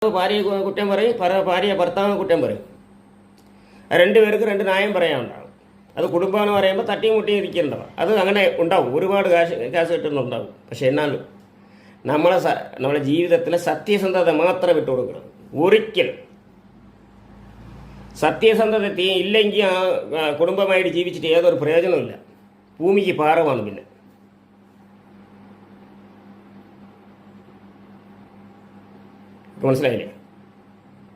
ഭാര്യയെ കുറ്റം പറയും, ഭാര്യ ഭർത്താവിനെ കുറ്റം പറയും. രണ്ടുപേർക്ക് രണ്ട് ന്യായം പറയാനുണ്ടാവും. അത് കുടുംബമെന്ന് പറയുമ്പോൾ തട്ടിയും മുട്ടിയും ഇരിക്കുന്നുണ്ടാവും. അത് അങ്ങനെ ഉണ്ടാവും, ഒരുപാട് കാശ് കിട്ടുന്നുണ്ടാവും. പക്ഷെ എന്നാലും നമ്മളെ ജീവിതത്തിലെ സത്യസന്ധത മാത്രം വിട്ടുകൊടുക്കണം. ഒരിക്കലും സത്യസന്ധത ഇല്ലെങ്കിൽ ആ കുടുംബമായിട്ട് ജീവിച്ചിട്ട് ഏതൊരു പ്രയോജനമില്ല. ഭൂമിക്ക് പാറമാണ്. പിന്നെ മനസ്സിലായില്ലേ?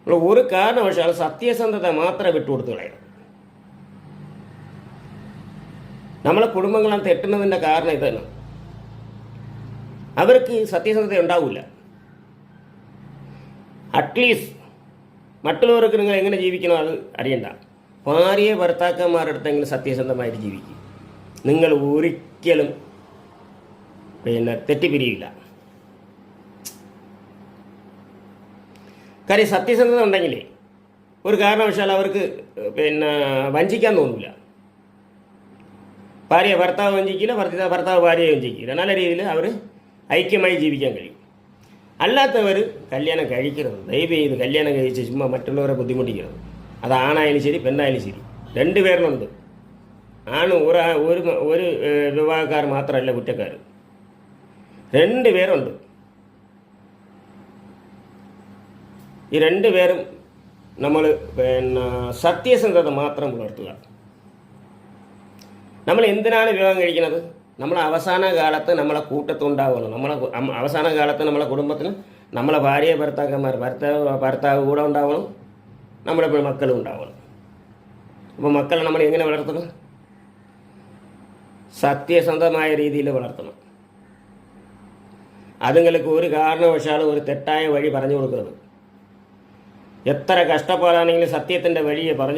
നമ്മൾ ഒരു കാരണവശാലും സത്യസന്ധത മാത്രമേ വിട്ടുകൊടുത്ത് കളയണം. നമ്മളെ കുടുംബങ്ങളാണ് തെറ്റുന്നതിൻ്റെ കാരണം ഇതാണ്. അവർക്ക് സത്യസന്ധത ഉണ്ടാവില്ല. അറ്റ്ലീസ്റ്റ് മറ്റുള്ളവർക്ക് നിങ്ങൾ എങ്ങനെ ജീവിക്കണോ അത് അറിയണ്ട. ഭാര്യ ഭർത്താക്കന്മാരുടെ അടുത്തെങ്കിലും സത്യസന്ധമായിട്ട് ജീവിക്കും. നിങ്ങൾ ഒരിക്കലും തെറ്റിപ്പിരിയില്ല. കാര്യം സത്യസന്ധത ഉണ്ടെങ്കിലേ ഒരു കാരണവശാൽ അവർക്ക് വഞ്ചിക്കാൻ തോന്നില്ല. ഭാര്യ ഭർത്താവ് വഞ്ചിക്കില്ല, ഭർത്താവ് ഭാര്യയെ വഞ്ചിക്കില്ല. നല്ല രീതിയിൽ അവർ ഐക്യമായി ജീവിക്കാൻ കഴിയും. അല്ലാത്തവർ കല്യാണം കഴിക്കരുത്. ദയവ് ചെയ്ത് കല്യാണം കഴിച്ച് ചുമ്മാ മറ്റുള്ളവരെ ബുദ്ധിമുട്ടിക്കരുത്. അത് ആണായാലും ശരി പെണ്ണായാലും ശരി. രണ്ടുപേരിലുണ്ട്. ആണ് ഒരു വിവാഹക്കാർ മാത്രമല്ല കുറ്റക്കാർ, രണ്ടുപേരുണ്ട്. ഈ രണ്ടുപേരും നമ്മൾ സത്യസന്ധത മാത്രം പുലർത്തുക. നമ്മൾ എന്തിനാണ് വിവാഹം കഴിക്കുന്നത്? നമ്മൾ അവസാന കാലത്ത് നമ്മളെ കൂട്ടത്തുണ്ടാവണം. അവസാന കാലത്ത് നമ്മളെ കുടുംബത്തിന് നമ്മളെ ഭാര്യ ഭർത്താവ് കൂടെ ഉണ്ടാവണം, നമ്മുടെ മക്കളും ഉണ്ടാവണം. അപ്പോൾ മക്കളെ നമ്മൾ എങ്ങനെ വളർത്തണം? സത്യസന്ധമായ രീതിയിൽ വളർത്തണം. അതുങ്ങൾക്ക് ഒരു കാരണവശാലും ഒരു തെറ്റായ വഴി പറഞ്ഞു കൊടുക്കരുത്. എത്ര കഷ്ടപ്പാടാണെങ്കിലും സത്യത്തിൻ്റെ വഴിയെ പറഞ്ഞു